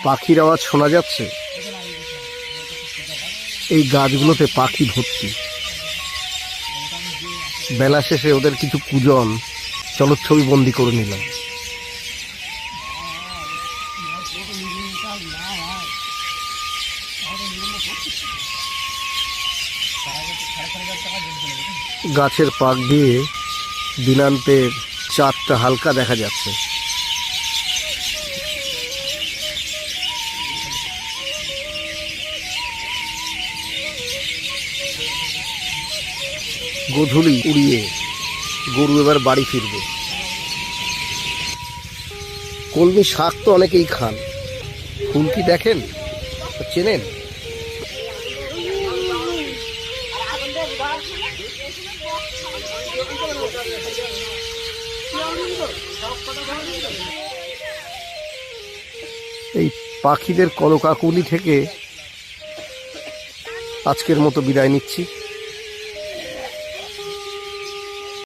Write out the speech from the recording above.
পাখির আওয়াজ শোনা যাচ্ছে। এই গাছগুলোতে পাখি ভর্তি। বেলা শেষে ওদের কিছু পূজন জলচ্ছবি বন্দি করে নিলাম। গাছের পাক দিয়ে দিনান্তের চাঁদটা হালকা দেখা যাচ্ছে। গোধূলি উড়িয়ে গরু এবার বাড়ি ফিরবে। কলমি শাক তো অনেকেই খান, ফুল কি দেখেন, চেনেন? এই পাখিদের কলকাকলি থেকে আজকের মতো বিদায় নিচ্ছি।